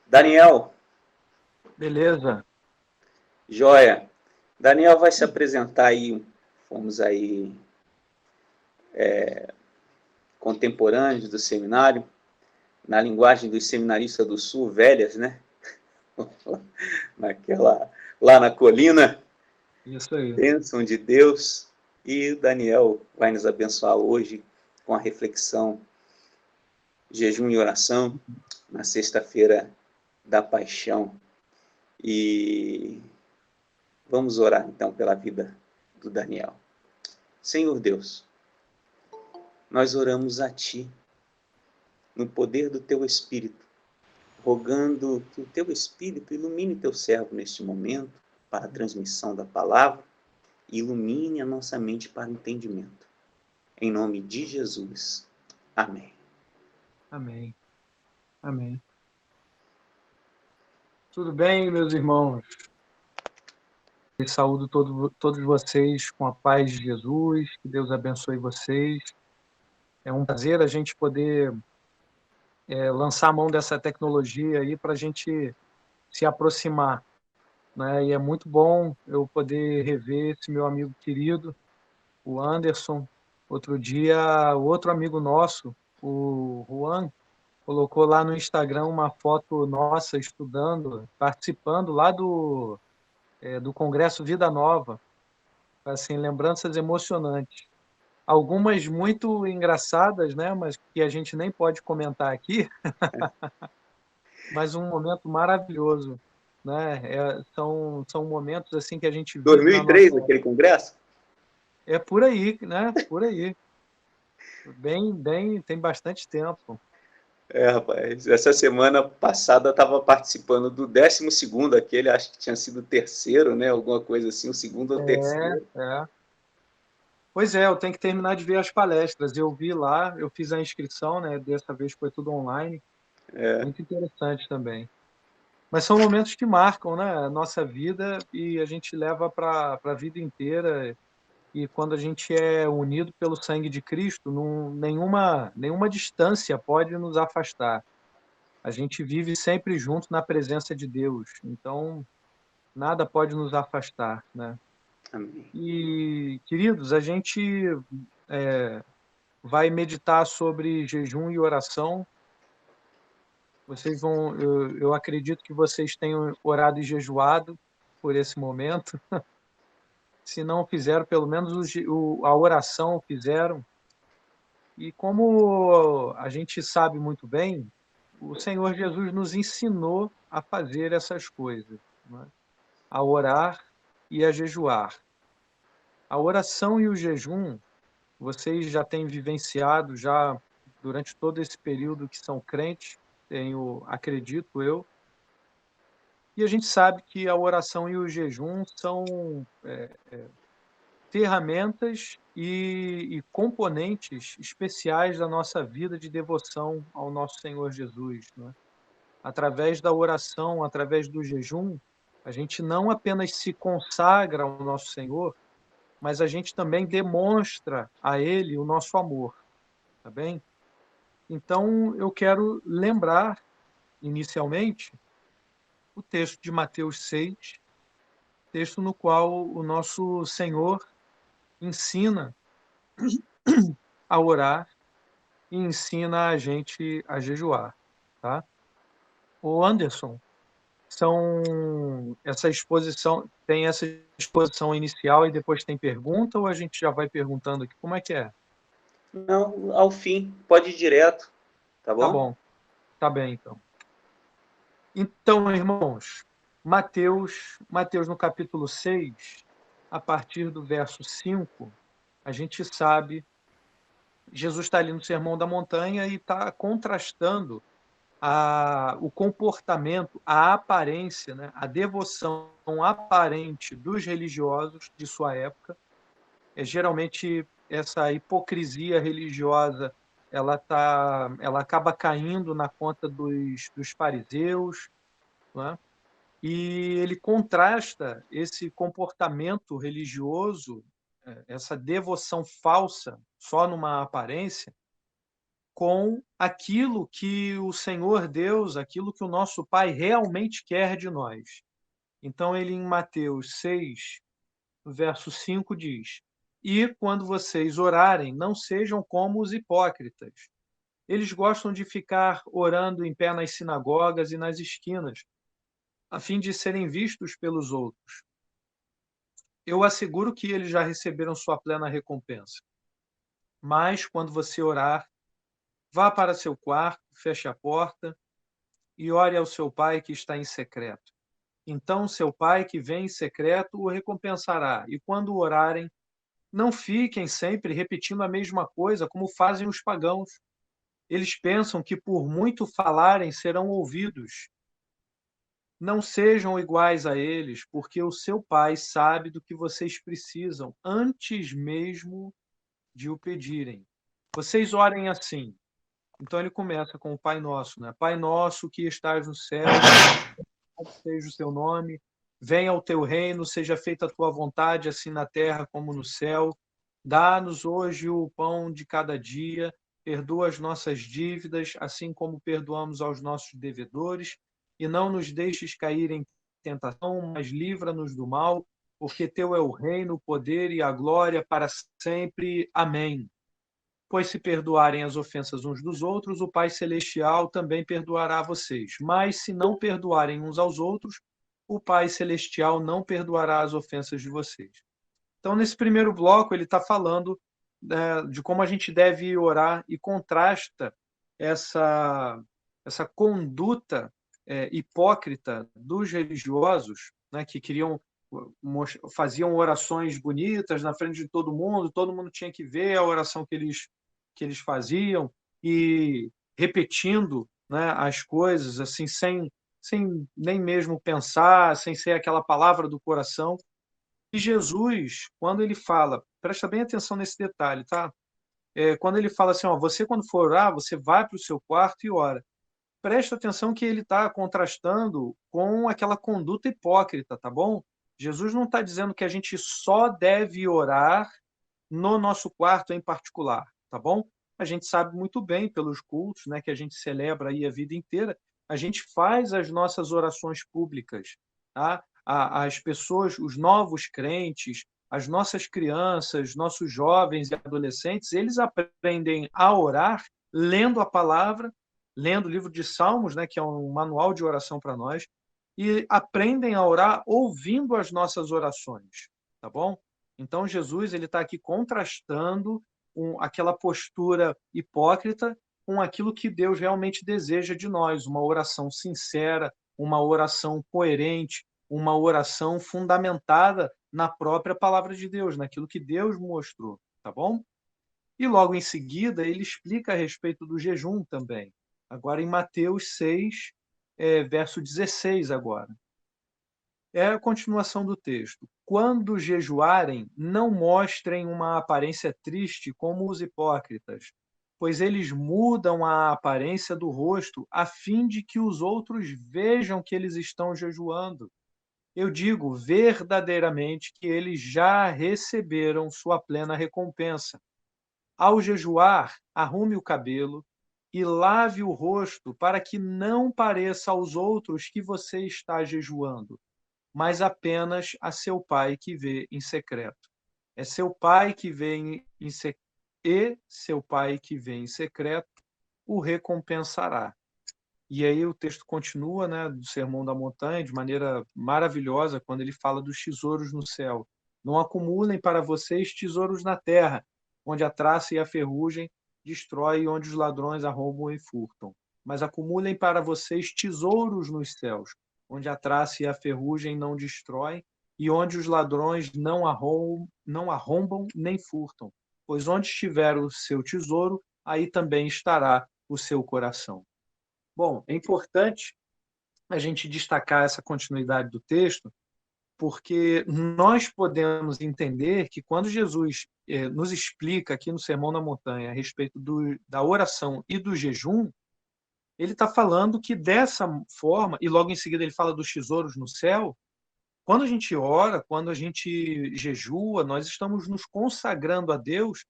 Daniel, Beleza. joia. Daniel vai se apresentar aí, fomos aí contemporâneos do seminário, na linguagem dos seminaristas do Sul, velhas, né? Lá na colina, Isso aí. bênção de Deus. E o Daniel vai nos abençoar hoje com a reflexão, jejum e oração, na sexta-feira da paixão. E vamos orar então pela vida do Daniel. Senhor Deus, nós oramos a Ti, no poder do Teu Espírito, rogando que o Teu Espírito ilumine Teu servo neste momento, para a transmissão da palavra, e ilumine a nossa mente para o entendimento. Em nome de Jesus. Amém. Amém. Amém. Tudo bem, meus irmãos? Eu saúdo todos vocês com a paz de Jesus. Que Deus abençoe vocês. É um prazer a gente poder lançar a mão dessa tecnologia aí para a gente se aproximar, né? E é muito bom eu poder rever esse meu amigo querido, o Anderson. Outro dia, outro amigo nosso, o Juan, colocou lá no Instagram uma foto nossa estudando, participando lá do Congresso Vida Nova, assim, lembranças emocionantes. Algumas muito engraçadas, né, mas que a gente nem pode comentar aqui, mas um momento maravilhoso, né? São momentos assim que a gente vive na nossa... 2003, aquele congresso? É por aí, né? Por aí. Bem, tem bastante tempo. Rapaz, essa semana passada eu estava participando do 12º, aquele, acho que tinha sido o terceiro, né? Alguma coisa assim, o segundo ou terceiro. É. Pois é, eu tenho que terminar de ver as palestras. Eu vi lá, eu fiz a inscrição, né? Dessa vez foi tudo online. Muito interessante também. Mas são momentos que marcam, né, a nossa vida e a gente leva para a vida inteira. E quando a gente é unido pelo sangue de Cristo, nenhuma distância pode nos afastar. A gente vive sempre junto na presença de Deus. Então, nada pode nos afastar, né? Amém. E, queridos, a gente vai meditar sobre jejum e oração. Eu acredito que vocês tenham orado e jejuado por esse momento. Se não fizeram, pelo menos a oração fizeram. E como a gente sabe muito bem, o Senhor Jesus nos ensinou a fazer essas coisas, né? A orar e a jejuar. A oração e o jejum, vocês já têm vivenciado já durante todo esse período que são crentes, acredito eu. E a gente sabe que a oração e o jejum são ferramentas e componentes especiais da nossa vida de devoção ao nosso Senhor Jesus, né? Através da oração, através do jejum, a gente não apenas se consagra ao nosso Senhor, mas a gente também demonstra a Ele o nosso amor, tá bem? Então, eu quero lembrar, inicialmente, o texto de Mateus 6, texto no qual o nosso Senhor ensina a orar e ensina a gente a jejuar, tá? O Anderson, tem essa exposição inicial e depois tem pergunta, ou a gente já vai perguntando aqui? Como é que é? Não, ao fim, pode ir direto, tá Tá bom? bom, tá bem, então. Então, irmãos, Mateus no capítulo 6, a partir do verso 5, a gente sabe, Jesus está ali no Sermão da Montanha e está contrastando o comportamento, a aparência, né, a devoção aparente dos religiosos de sua época. Geralmente, essa hipocrisia religiosa ela acaba caindo na conta dos fariseus, né? E ele contrasta esse comportamento religioso, essa devoção falsa, só numa aparência, com aquilo que o Senhor Deus, aquilo que o nosso Pai realmente quer de nós. Então, ele em Mateus 6, verso 5 diz: E quando vocês orarem, não sejam como os hipócritas. Eles gostam de ficar orando em pé nas sinagogas e nas esquinas, a fim de serem vistos pelos outros. Eu asseguro que eles já receberam sua plena recompensa. Mas, quando você orar, vá para seu quarto, feche a porta e ore ao seu pai que está em secreto. Então, seu pai que vem em secreto o recompensará. E quando orarem, não fiquem sempre repetindo a mesma coisa, como fazem os pagãos. Eles pensam que por muito falarem serão ouvidos. Não sejam iguais a eles, porque o seu pai sabe do que vocês precisam antes mesmo de o pedirem. Vocês orem assim. Então ele começa com o Pai Nosso, né? Pai Nosso que estás no céu, seja o teu nome, venha o teu reino, seja feita a tua vontade, assim na terra como no céu. Dá-nos hoje o pão de cada dia, perdoa as nossas dívidas, assim como perdoamos aos nossos devedores, e não nos deixes cair em tentação, mas livra-nos do mal, porque teu é o reino, o poder e a glória para sempre. Amém. Pois se perdoarem as ofensas uns dos outros, o Pai Celestial também perdoará vocês. Mas se não perdoarem uns aos outros, o Pai Celestial não perdoará as ofensas de vocês. Então, nesse primeiro bloco, ele está falando de como a gente deve orar e contrasta essa conduta hipócrita dos religiosos, né, que faziam orações bonitas na frente de todo mundo tinha que ver a oração que eles faziam e repetindo, né, as coisas assim sem nem mesmo pensar, sem ser aquela palavra do coração. E Jesus, quando ele fala, presta bem atenção nesse detalhe, tá? Quando ele fala assim, ó, você quando for orar, você vai para o seu quarto e ora. Presta atenção que ele está contrastando com aquela conduta hipócrita, tá bom? Jesus não está dizendo que a gente só deve orar no nosso quarto em particular, tá bom? A gente sabe muito bem pelos cultos, né, que a gente celebra aí a vida inteira, a gente faz as nossas orações públicas, tá? As pessoas, os novos crentes, as nossas crianças, nossos jovens e adolescentes, eles aprendem a orar lendo a palavra, lendo o livro de Salmos, né, que é um manual de oração para nós, e aprendem a orar ouvindo as nossas orações, tá bom? Então, Jesus ele está aqui contrastando aquela postura hipócrita com aquilo que Deus realmente deseja de nós, uma oração sincera, uma oração coerente, uma oração fundamentada na própria palavra de Deus, naquilo que Deus mostrou, tá bom? E logo em seguida, ele explica a respeito do jejum também. Agora em Mateus 6, verso 16 agora. É a continuação do texto. Quando jejuarem, não mostrem uma aparência triste como os hipócritas, pois eles mudam a aparência do rosto a fim de que os outros vejam que eles estão jejuando. Eu digo verdadeiramente que eles já receberam sua plena recompensa. Ao jejuar, arrume o cabelo e lave o rosto para que não pareça aos outros que você está jejuando, mas apenas a seu pai que vê em secreto. É seu pai que vê e seu pai que vê em secreto o recompensará. E aí o texto continua, né, do Sermão da Montanha, de maneira maravilhosa, quando ele fala dos tesouros no céu. Não acumulem para vocês tesouros na terra, onde a traça e a ferrugem destrói e onde os ladrões arrombam e furtam. Mas acumulem para vocês tesouros nos céus, onde a traça e a ferrugem não destroem e onde os ladrões não arrombam nem furtam. Pois onde estiver o seu tesouro, aí também estará o seu coração. Bom, é importante a gente destacar essa continuidade do texto, porque nós podemos entender que quando Jesus nos explica aqui no Sermão da Montanha a respeito da oração e do jejum, ele está falando que dessa forma, e logo em seguida ele fala dos tesouros no céu, quando a gente ora, quando a gente jejua, nós estamos nos consagrando a Deus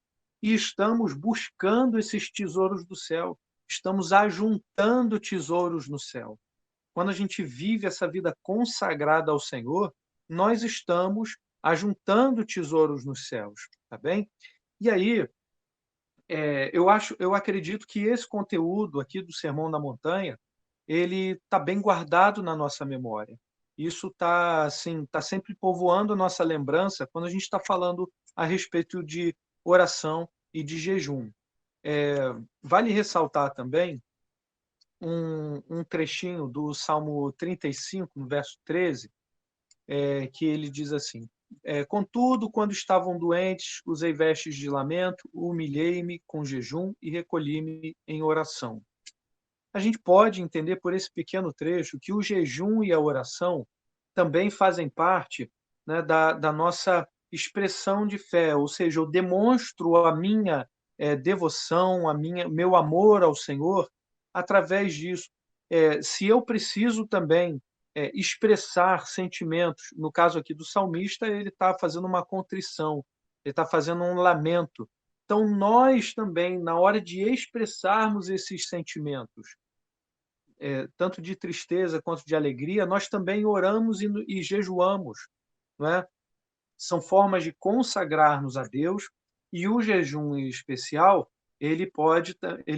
e estamos buscando esses tesouros do céu, estamos ajuntando tesouros no céu. Quando a gente vive essa vida consagrada ao Senhor, nós estamos ajuntando tesouros nos céus, tá bem? E aí, eu acredito que esse conteúdo aqui do Sermão da Montanha, ele está bem guardado na nossa memória. Isso está assim, tá sempre povoando a nossa lembrança quando a gente está falando a respeito de oração e de jejum. Vale ressaltar também um trechinho do Salmo 35, no verso 13, que ele diz assim: contudo, quando estavam doentes, usei vestes de lamento, humilhei-me com jejum e recolhi-me em oração. A gente pode entender por esse pequeno trecho que o jejum e a oração também fazem parte, né, da nossa expressão de fé, ou seja, eu demonstro a minha devoção, meu amor ao Senhor através disso. Se eu preciso também expressar sentimentos, no caso aqui do salmista, ele está fazendo uma contrição, ele está fazendo um lamento. Então, nós também, na hora de expressarmos esses sentimentos, tanto de tristeza quanto de alegria, nós também oramos e jejuamos, não é? São formas de consagrar-nos a Deus, e o jejum em especial, ele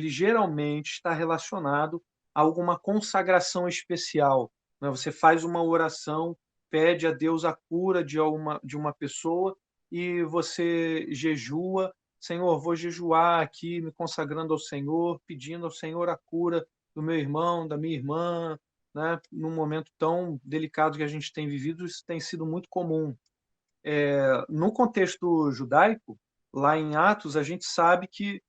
geralmente está relacionado a alguma consagração especial, né? Você faz uma oração, pede a Deus a cura de uma pessoa e você jejua. Senhor, vou jejuar aqui, me consagrando ao Senhor, pedindo ao Senhor a cura do meu irmão, da minha irmã, né? Num momento tão delicado que a gente tem vivido, isso tem sido muito comum. No contexto judaico, lá em Atos, a gente sabe que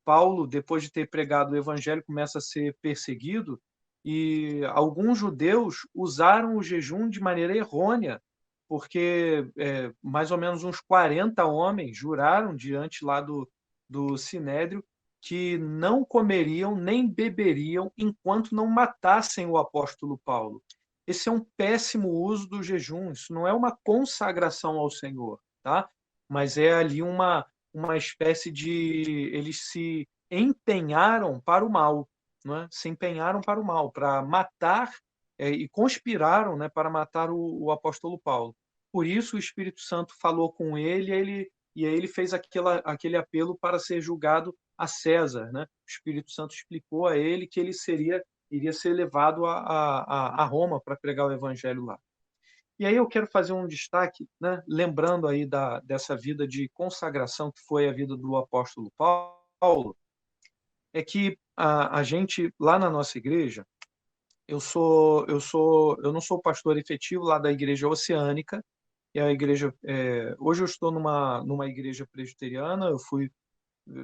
Paulo, depois de ter pregado o evangelho, começa a ser perseguido, e alguns judeus usaram o jejum de maneira errônea, porque mais ou menos uns 40 homens juraram diante lá do Sinédrio que não comeriam nem beberiam enquanto não matassem o apóstolo Paulo. Esse é um péssimo uso do jejum, isso não é uma consagração ao Senhor, tá? Mas é ali uma espécie de... Eles se empenharam para o mal, não é? Se empenharam para o mal, para matar, e conspiraram, né, para matar o apóstolo Paulo. Por isso o Espírito Santo falou com ele, e aí ele fez aquele apelo para ser julgado a César, né? O Espírito Santo explicou a ele que ele iria ser levado a Roma para pregar o evangelho lá. E aí eu quero fazer um destaque, né, lembrando aí dessa vida de consagração que foi a vida do apóstolo Paulo, é que a gente, lá na nossa igreja, eu não sou pastor efetivo lá da igreja oceânica, e a igreja, hoje eu estou numa igreja presbiteriana,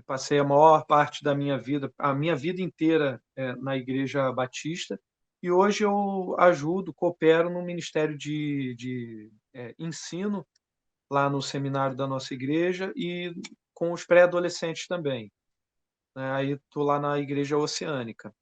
passei a maior parte da minha vida, a minha vida inteira na igreja batista, e hoje eu ajudo, coopero no ministério de ensino lá no seminário da nossa igreja e com os pré-adolescentes também, né? Aí estou lá na igreja oceânica.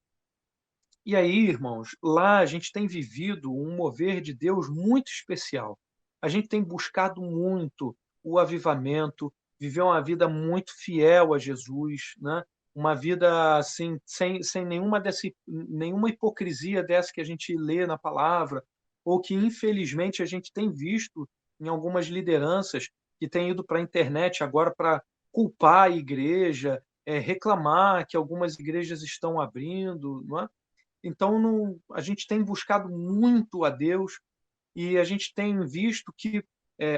E aí, irmãos, lá a gente tem vivido um mover de Deus muito especial. A gente tem buscado muito o avivamento, viver uma vida muito fiel a Jesus, né? Uma vida assim, sem nenhuma hipocrisia dessa que a gente lê na palavra, ou que infelizmente a gente tem visto em algumas lideranças que têm ido para a internet agora para culpar a igreja, reclamar que algumas igrejas estão abrindo, não é? Então, a gente tem buscado muito a Deus e a gente tem visto que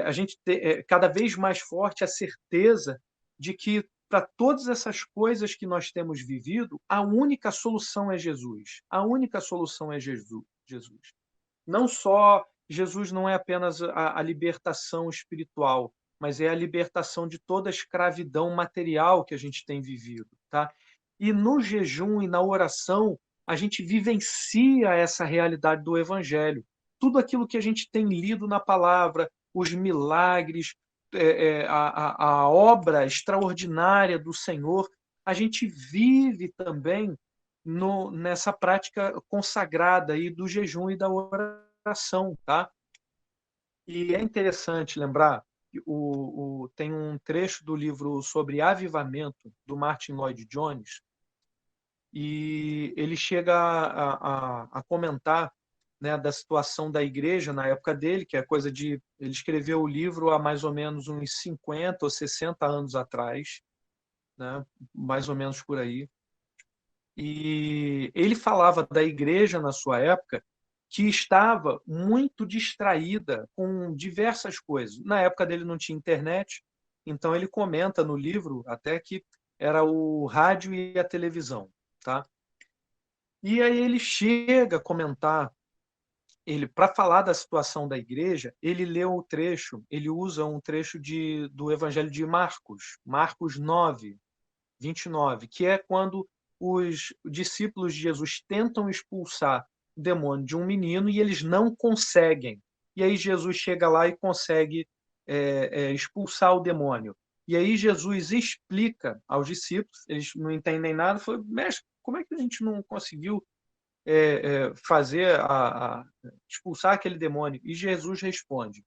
a gente cada vez mais forte a certeza de que para todas essas coisas que nós temos vivido, a única solução é Jesus. A única solução é Jesus. Não só Jesus não é apenas a libertação espiritual, mas é a libertação de toda a escravidão material que a gente tem vivido, tá? E no jejum e na oração, a gente vivencia essa realidade do evangelho. Tudo aquilo que a gente tem lido na palavra, os milagres, a obra extraordinária do Senhor, a gente vive também nessa prática consagrada aí do jejum e da oração, tá? E é interessante lembrar tem um trecho do livro sobre avivamento, do Martin Lloyd-Jones, e ele chega a comentar, né, da situação da igreja na época dele, que é coisa de... Ele escreveu o livro há mais ou menos uns 50 ou 60 anos atrás, né, mais ou menos por aí. E ele falava da igreja na sua época que estava muito distraída com diversas coisas. Na época dele não tinha internet, então ele comenta no livro até que era o rádio e a televisão, tá? E aí ele chega a comentar, ele, para falar da situação da igreja, ele leu o trecho, ele usa um trecho do Evangelho de Marcos, Marcos 9, 29, que é quando os discípulos de Jesus tentam expulsar o demônio de um menino e eles não conseguem. E aí Jesus chega lá e consegue expulsar o demônio. E aí Jesus explica aos discípulos, eles não entendem nada, falam, mestre, como é que a gente não conseguiu fazer expulsar aquele demônio? E Jesus responde,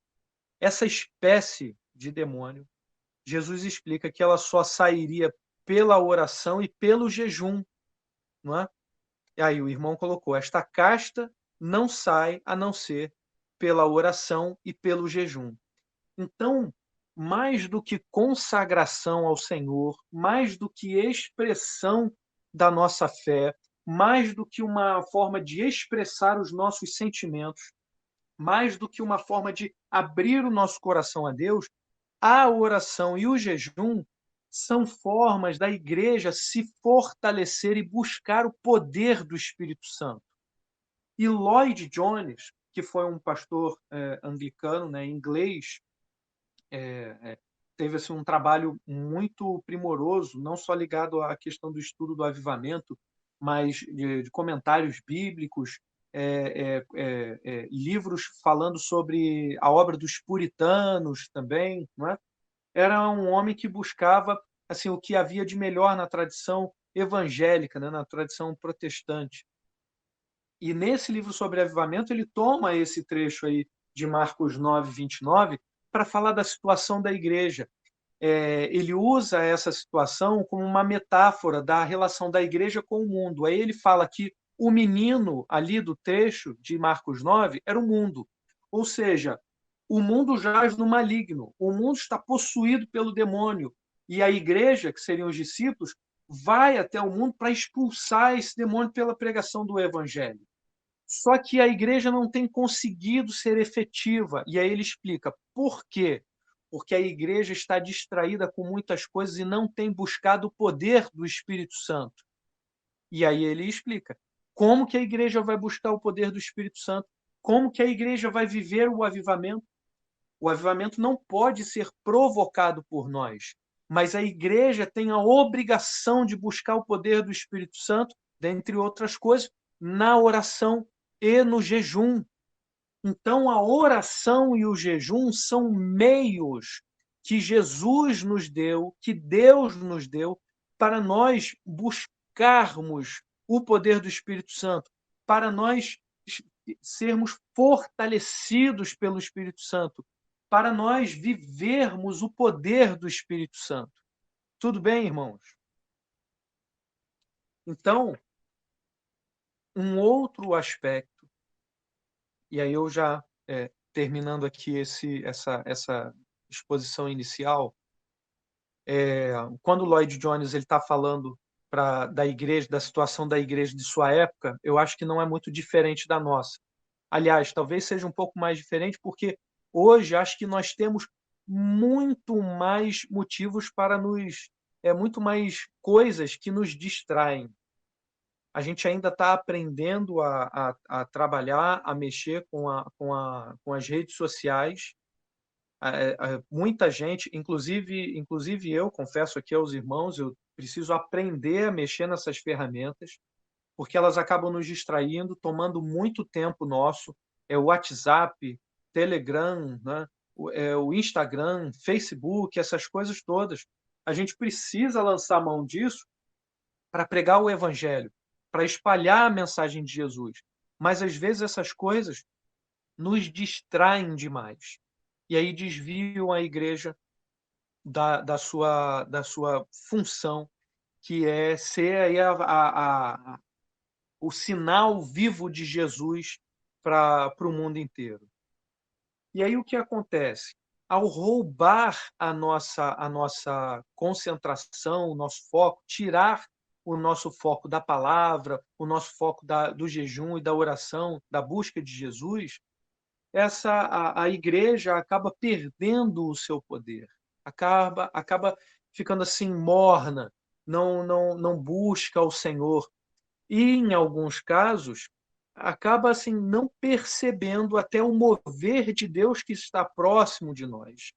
essa espécie de demônio, Jesus explica que ela só sairia pela oração e pelo jejum, não é? E aí o irmão colocou, esta casta não sai a não ser pela oração e pelo jejum. Então, mais do que consagração ao Senhor, mais do que expressão da nossa fé, mais do que uma forma de expressar os nossos sentimentos, mais do que uma forma de abrir o nosso coração a Deus, a oração e o jejum são formas da igreja se fortalecer e buscar o poder do Espírito Santo. E Lloyd Jones, que foi um pastor anglicano, né, inglês, teve assim, um trabalho muito primoroso, não só ligado à questão do estudo do avivamento, mas de comentários bíblicos, livros falando sobre a obra dos puritanos também, não é? Era um homem que buscava assim o que havia de melhor na tradição evangélica, né, na tradição protestante. E nesse livro sobre avivamento, ele toma esse trecho aí de Marcos 9, 29, para falar da situação da igreja. Ele usa essa situação como uma metáfora da relação da igreja com o mundo. Aí ele fala que o menino ali do trecho de Marcos 9 era o mundo. Ou seja, o mundo jaz no maligno, o mundo está possuído pelo demônio. E a igreja, que seriam os discípulos, vai até o mundo para expulsar esse demônio pela pregação do evangelho. Só que a igreja não tem conseguido ser efetiva. E aí ele explica por quê? Porque a igreja está distraída com muitas coisas e não tem buscado o poder do Espírito Santo. E aí ele explica como que a igreja vai buscar o poder do Espírito Santo, como que a igreja vai viver o avivamento. O avivamento não pode ser provocado por nós, mas a igreja tem a obrigação de buscar o poder do Espírito Santo, dentre outras coisas, na oração e no jejum. Então, a oração e o jejum são meios que Jesus nos deu, que Deus nos deu, para nós buscarmos o poder do Espírito Santo, para nós sermos fortalecidos pelo Espírito Santo, para nós vivermos o poder do Espírito Santo. Tudo bem, irmãos? Então, um outro aspecto, e aí eu já terminando aqui essa exposição inicial, quando Lloyd Jones está falando da igreja, da situação da igreja de sua época, eu acho que não é muito diferente da nossa. Aliás, talvez seja um pouco mais diferente, porque hoje acho que nós temos muito mais motivos para muito mais coisas que nos distraem. A gente ainda está aprendendo a trabalhar, a mexer com as redes sociais. Muita gente, inclusive eu, confesso aqui aos irmãos, eu preciso aprender a mexer nessas ferramentas, porque elas acabam nos distraindo, tomando muito tempo nosso. O WhatsApp, Telegram, né? O Instagram, Facebook, essas coisas todas. A gente precisa lançar mão disso para pregar o evangelho, para espalhar a mensagem de Jesus. Mas, às vezes, essas coisas nos distraem demais. e aí desviam a igreja da sua função, que é ser aí o sinal vivo de Jesus para o mundo inteiro. E aí o que acontece? Ao roubar a nossa concentração, o nosso foco, tirar o nosso foco da palavra, o nosso foco do jejum e da oração, da busca de Jesus, a igreja acaba perdendo o seu poder, acaba ficando assim morna, não busca o Senhor. E, em alguns casos, acaba assim não percebendo até o mover de Deus que está próximo de nós.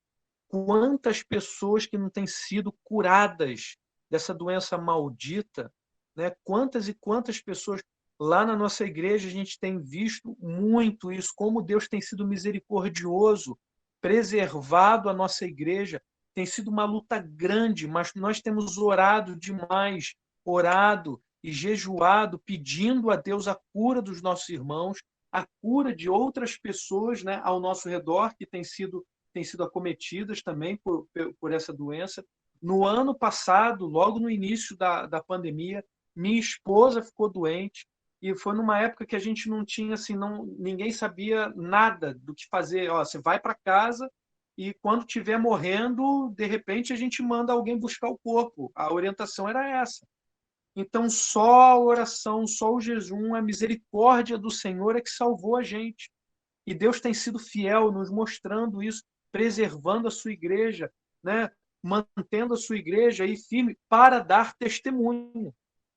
Quantas pessoas que não têm sido curadas dessa doença maldita, né? Quantas e quantas pessoas lá na nossa igreja a gente tem visto muito isso, como Deus tem sido misericordioso, preservado a nossa igreja. Tem sido uma luta grande, mas nós temos orado demais, orado e jejuado, pedindo a Deus a cura dos nossos irmãos, a cura de outras pessoas, né, ao nosso redor que têm sido acometidas também por essa doença. No ano passado, logo no início da pandemia, minha esposa ficou doente e foi numa época que a gente não tinha, assim, ninguém sabia nada do que fazer. Ó, você vai para casa e quando estiver morrendo, de repente a gente manda alguém buscar o corpo. A orientação era essa. Então, só a oração, só o jejum, a misericórdia do Senhor é que salvou a gente. E Deus tem sido fiel, nos mostrando isso, preservando a sua igreja, né? Mantendo a sua igreja aí firme para dar testemunho.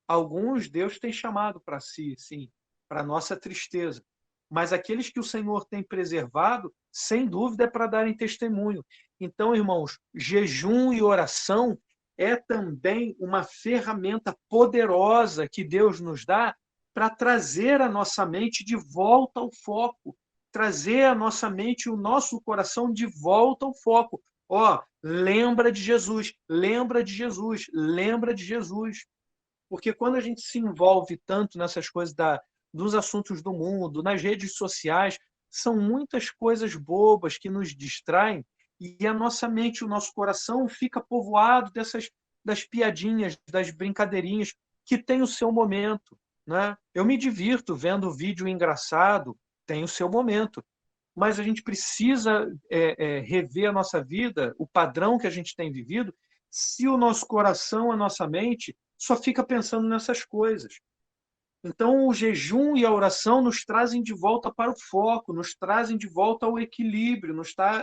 Alguns Deus tem chamado para si, sim, para nossa tristeza. Mas aqueles que o Senhor tem preservado, sem dúvida, é para darem testemunho. Então, irmãos, jejum e oração é também uma ferramenta poderosa que Deus nos dá para trazer a nossa mente de volta ao foco, trazer a nossa mente e o nosso coração de volta ao foco. Ó, lembra de Jesus, lembra de Jesus, lembra de Jesus. Porque quando a gente se envolve tanto nessas coisas dos assuntos do mundo, nas redes sociais, são muitas coisas bobas que nos distraem e a nossa mente, o nosso coração fica povoado das piadinhas, das brincadeirinhas que tem o seu momento, né? Eu me divirto vendo vídeo engraçado, tem o seu momento, mas a gente precisa rever a nossa vida, o padrão que a gente tem vivido, se o nosso coração, a nossa mente, só fica pensando nessas coisas. Então, o jejum e a oração nos trazem de volta para o foco, nos trazem de volta ao equilíbrio,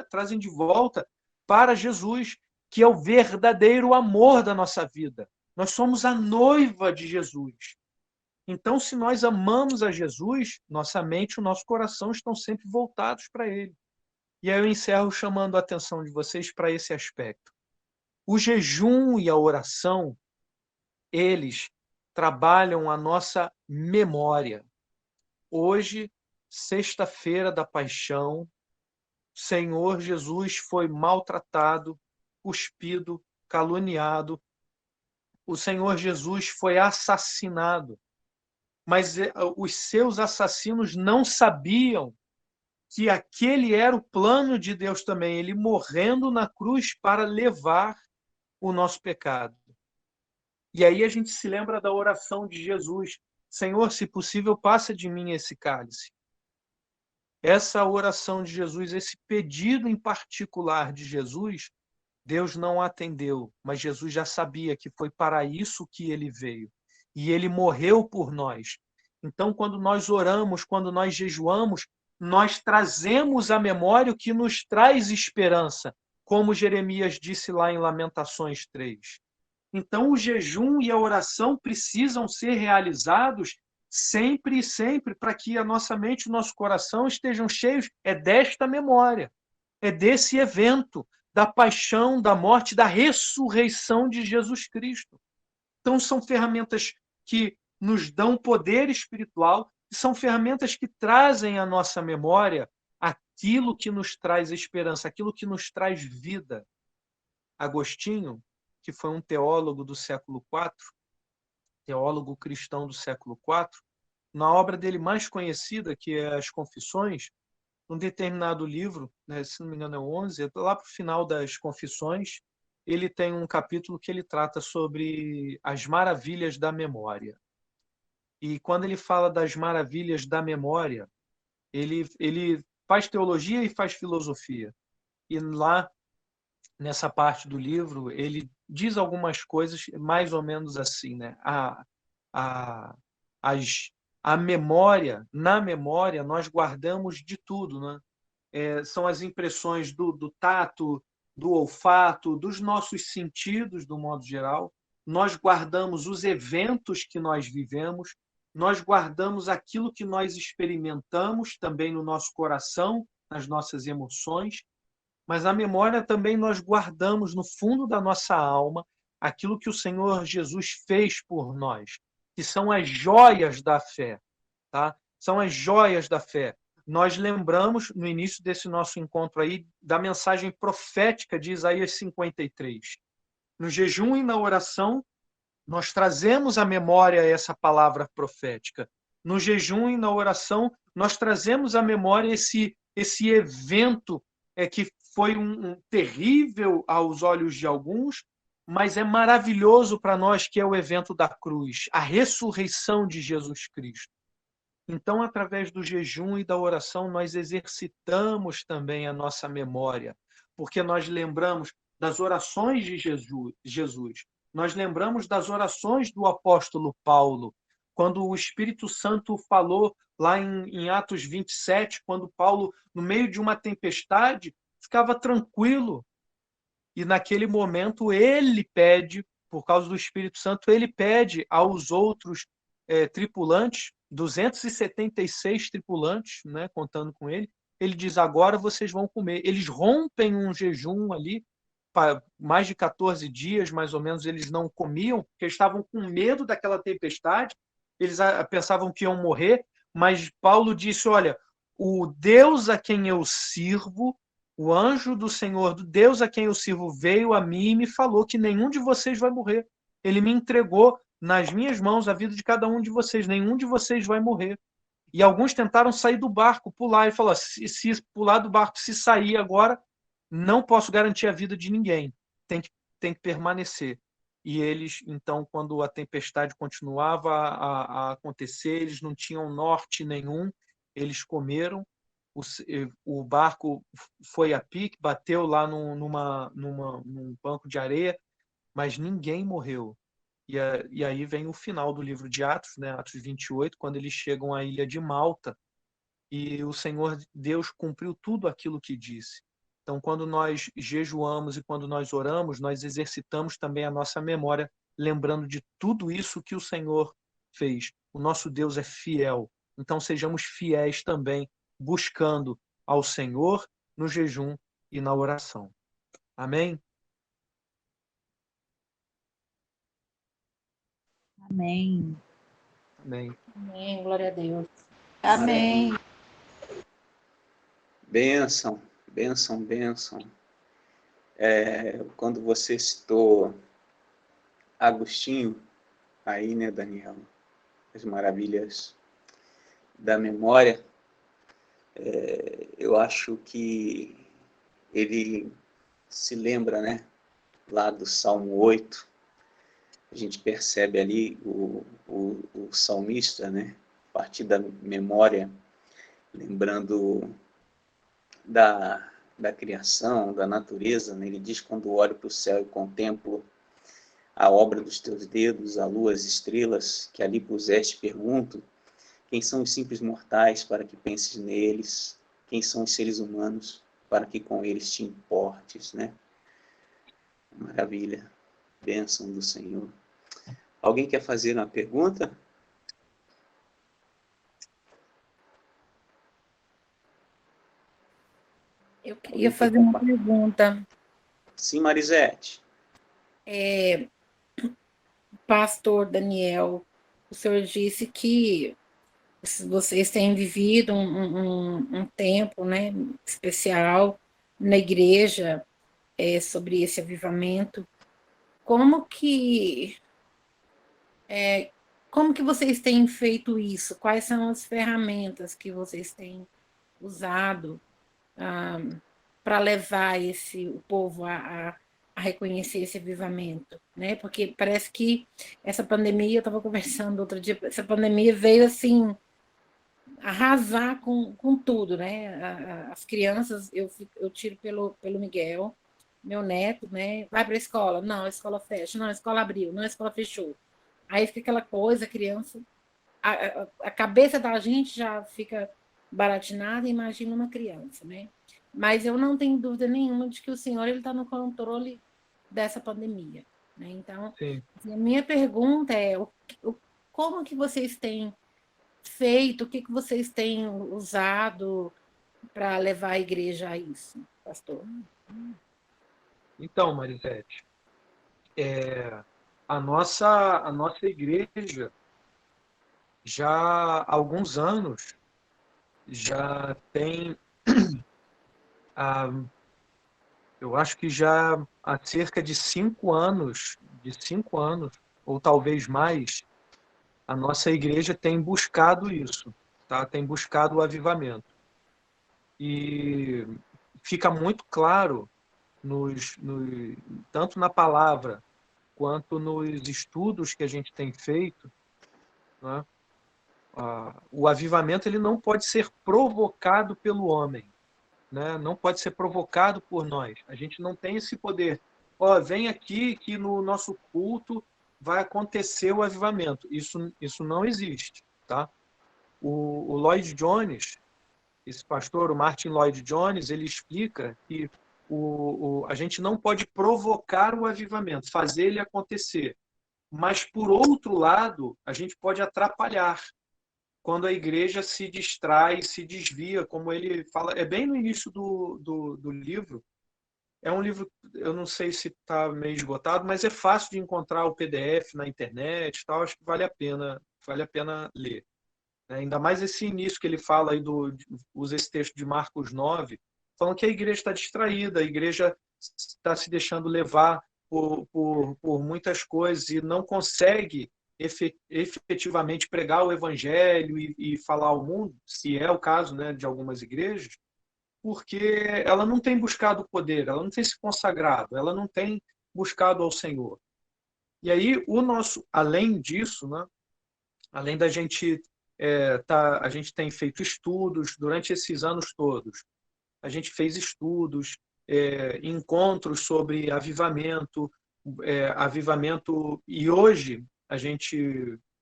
trazem de volta para Jesus, que é o verdadeiro amor da nossa vida. Nós somos a noiva de Jesus. Então, se nós amamos a Jesus, nossa mente e o nosso coração estão sempre voltados para Ele. E aí eu encerro chamando a atenção de vocês para esse aspecto. O jejum e a oração, eles trabalham a nossa memória. Hoje, sexta-feira da Paixão, o Senhor Jesus foi maltratado, cuspido, caluniado. O Senhor Jesus foi assassinado. Mas os seus assassinos não sabiam que aquele era o plano de Deus também, ele morrendo na cruz para levar o nosso pecado. E aí a gente se lembra da oração de Jesus: Senhor, se possível, passa de mim esse cálice. Essa oração de Jesus, esse pedido em particular de Jesus, Deus não atendeu, mas Jesus já sabia que foi para isso que ele veio. E ele morreu por nós. Então, quando nós oramos, quando nós jejuamos, nós trazemos à memória o que nos traz esperança, como Jeremias disse lá em Lamentações 3. Então, o jejum e a oração precisam ser realizados sempre e sempre para que a nossa mente e o nosso coração estejam cheios desta memória, desse evento, da paixão, da morte, da ressurreição de Jesus Cristo. Então, são ferramentas que nos dão poder espiritual, são ferramentas que trazem à nossa memória aquilo que nos traz esperança, aquilo que nos traz vida. Agostinho, que foi um teólogo do século IV, teólogo cristão do século IV, na obra dele mais conhecida, que é As Confissões, num determinado livro, né, se não me engano é 11, lá para o final das Confissões, ele tem um capítulo que ele trata sobre as maravilhas da memória. E quando ele fala das maravilhas da memória, ele faz teologia e faz filosofia. E lá, nessa parte do livro, ele diz algumas coisas mais ou menos assim, né? A, as, a memória, na memória, nós guardamos de tudo, né? São as impressões do tato, do olfato, dos nossos sentidos, do modo geral. Nós guardamos os eventos que nós vivemos, nós guardamos aquilo que nós experimentamos também no nosso coração, nas nossas emoções, mas na memória também nós guardamos no fundo da nossa alma aquilo que o Senhor Jesus fez por nós, que são as joias da fé, tá? São as joias da fé. Nós lembramos, no início desse nosso encontro aí, da mensagem profética de Isaías 53. No jejum e na oração, nós trazemos à memória essa palavra profética. No jejum e na oração, nós trazemos à memória esse evento que foi um terrível aos olhos de alguns, mas é maravilhoso para nós, que é o evento da cruz, a ressurreição de Jesus Cristo. Então, através do jejum e da oração, nós exercitamos também a nossa memória, porque nós lembramos das orações de Jesus. Nós lembramos das orações do apóstolo Paulo, quando o Espírito Santo falou lá em Atos 27, quando Paulo, no meio de uma tempestade, ficava tranquilo. E naquele momento ele pede, por causa do Espírito Santo, ele pede aos outros tripulantes, 276 tripulantes, né, contando com ele, ele diz, agora vocês vão comer. Eles rompem um jejum ali, mais de 14 dias, mais ou menos, eles não comiam, porque estavam com medo daquela tempestade, eles pensavam que iam morrer, mas Paulo disse, olha, o Deus a quem eu sirvo, o anjo do Senhor, do Deus a quem eu sirvo, veio a mim e me falou que nenhum de vocês vai morrer. Ele me entregou nas minhas mãos a vida de cada um de vocês, nenhum de vocês vai morrer. E alguns tentaram sair do barco, pular, e falou, se pular do barco, se sair agora, não posso garantir a vida de ninguém, tem que permanecer. E eles, então, quando a tempestade continuava a acontecer, eles não tinham norte nenhum, eles comeram, o barco foi a pique, bateu lá num banco de areia, mas ninguém morreu. E aí vem o final do livro de Atos, né? Atos 28, quando eles chegam à ilha de Malta, e o Senhor Deus cumpriu tudo aquilo que disse. Então, quando nós jejuamos e quando nós oramos, nós exercitamos também a nossa memória, lembrando de tudo isso que o Senhor fez. O nosso Deus é fiel. Então, sejamos fiéis também, buscando ao Senhor no jejum e na oração. Amém? Amém. Amém. Amém, glória a Deus. Amém. Bênção, bênção, bênção. Quando você citou Agostinho, aí, né, Daniel, as maravilhas da memória, eu acho que ele se lembra, né, lá do Salmo 8, a gente percebe ali o salmista, né, a partir da memória, lembrando da criação, da natureza, né? Ele diz, quando olho para o céu e contemplo a obra dos teus dedos, a lua, as estrelas, que ali puseste, pergunto, quem são os simples mortais para que penses neles? Quem são os seres humanos para que com eles te importes, né? Maravilha, bênção do Senhor. Alguém quer fazer uma pergunta? Eu queria fazer uma pergunta. Sim, Marisete. Pastor Daniel, o senhor disse que vocês têm vivido um tempo, né, especial na igreja sobre esse avivamento. Como que vocês têm feito isso? Quais são as ferramentas que vocês têm usado para levar o povo a reconhecer esse avivamento, né? Porque parece que essa pandemia, eu estava conversando outro dia, essa pandemia veio assim arrasar com tudo, né? As crianças, eu tiro pelo Miguel, meu neto, né? Vai para a escola, não, a escola fecha, não, a escola abriu, não, a escola fechou. Aí fica aquela coisa, a criança, a cabeça da gente já fica baratinada, imagina uma criança, né? Mas eu não tenho dúvida nenhuma de que o Senhor está no controle dessa pandemia, né? Então, assim, a minha pergunta é como que vocês têm feito, o que vocês têm usado para levar a igreja a isso, pastor? Então, Marisete, a nossa igreja já há alguns anos já tem, eu acho que já há cerca de 5 anos, ou talvez mais, a nossa igreja tem buscado isso, tá? Tem buscado o avivamento. E fica muito claro, tanto na palavra quanto nos estudos que a gente tem feito, né? O avivamento ele não pode ser provocado pelo homem, né? Não pode ser provocado por nós. A gente não tem esse poder. Vem aqui que no nosso culto vai acontecer o avivamento. Isso não existe, tá? O Lloyd Jones, esse pastor, o Martin Lloyd Jones, ele explica que a gente não pode provocar o avivamento, fazer ele acontecer. Mas, por outro lado, a gente pode atrapalhar quando a igreja se distrai, se desvia, como ele fala. É bem no início do livro. É um livro, eu não sei se está meio esgotado, mas é fácil de encontrar o PDF na internet, tal. Acho que vale a pena ler. Ainda mais esse início que ele fala aí usa esse texto de Marcos 9, falando que a igreja está distraída, a igreja está se deixando levar por muitas coisas e não consegue efetivamente pregar o evangelho e falar ao mundo, se é o caso, né, de algumas igrejas, porque ela não tem buscado o poder, ela não tem se consagrado, ela não tem buscado ao Senhor. E aí, além disso, né, além da gente a gente tem feito estudos durante esses anos todos. A gente fez estudos, encontros sobre avivamento, e hoje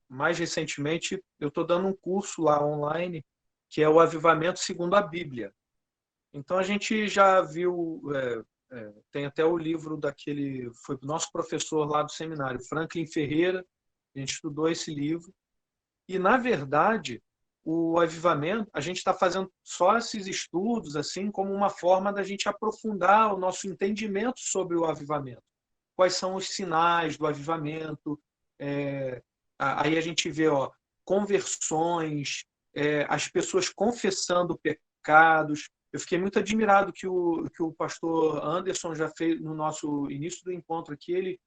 mais recentemente, eu estou dando um curso lá online que é o Avivamento segundo a Bíblia. Então a gente já viu, tem até o livro foi o nosso professor lá do seminário, Franklin Ferreira, a gente estudou esse livro. E, na verdade, o avivamento, a gente está fazendo só esses estudos assim como uma forma da gente aprofundar o nosso entendimento sobre o avivamento. Quais são os sinais do avivamento? Aí a gente vê conversões, as pessoas confessando pecados. Eu fiquei muito admirado que o pastor Anderson já fez no nosso início do encontro aqui. Ele,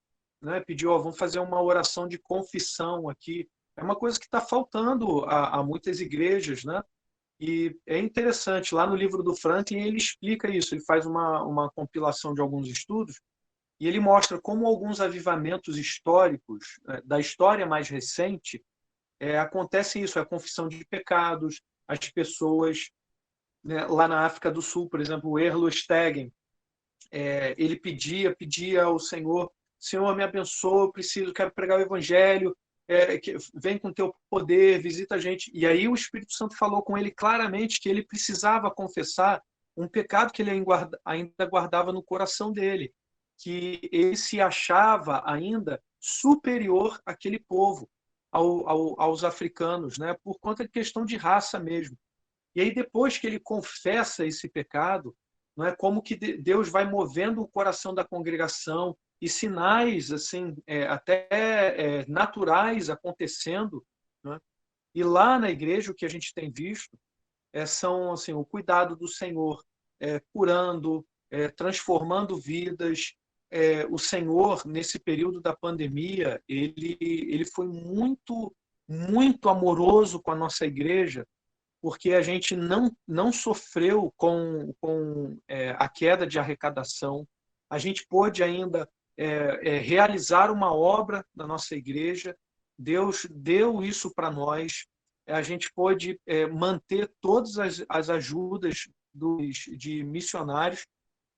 né, pediu, vamos fazer uma oração de confissão aqui. É uma coisa que está faltando a muitas igrejas, né? E é interessante, lá no livro do Franklin ele explica isso, ele faz uma compilação de alguns estudos e ele mostra como alguns avivamentos históricos, da história mais recente, acontece isso, a confissão de pecados, as pessoas, né, lá na África do Sul, por exemplo, o Erlo Stegen, ele pedia ao Senhor, Senhor, me abençoa, eu quero pregar o evangelho, vem com teu poder, visita a gente. E aí o Espírito Santo falou com ele claramente que ele precisava confessar um pecado que ele ainda guardava no coração dele, que ele se achava ainda superior àquele povo, aos africanos, né, por conta de questão de raça mesmo. E aí depois que ele confessa esse pecado, não é como que Deus vai movendo o coração da congregação e sinais assim até naturais acontecendo, né? E lá na igreja o que a gente tem visto são assim o cuidado do Senhor, curando, transformando vidas. O Senhor nesse período da pandemia ele foi muito amoroso com a nossa igreja, porque a gente não sofreu com a queda de arrecadação, a gente pôde ainda realizar uma obra na nossa igreja, Deus deu isso para nós, a gente pôde manter todas as ajudas de missionários,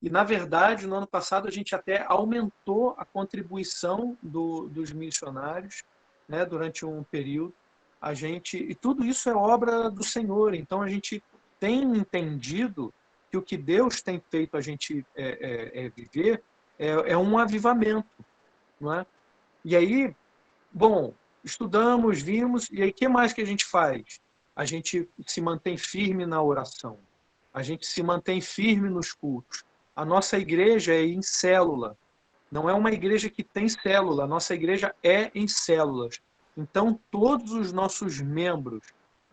e, na verdade, no ano passado, a gente até aumentou a contribuição dos missionários, né, durante um período. E tudo isso é obra do Senhor. Então, a gente tem entendido que o que Deus tem feito a gente viver é um avivamento. Não é? E aí, bom, estudamos, vimos, e aí o que mais que a gente faz? A gente se mantém firme na oração. A gente se mantém firme nos cultos. A nossa igreja é em célula. Não é uma igreja que tem célula. A nossa igreja é em células. Então, todos os nossos membros,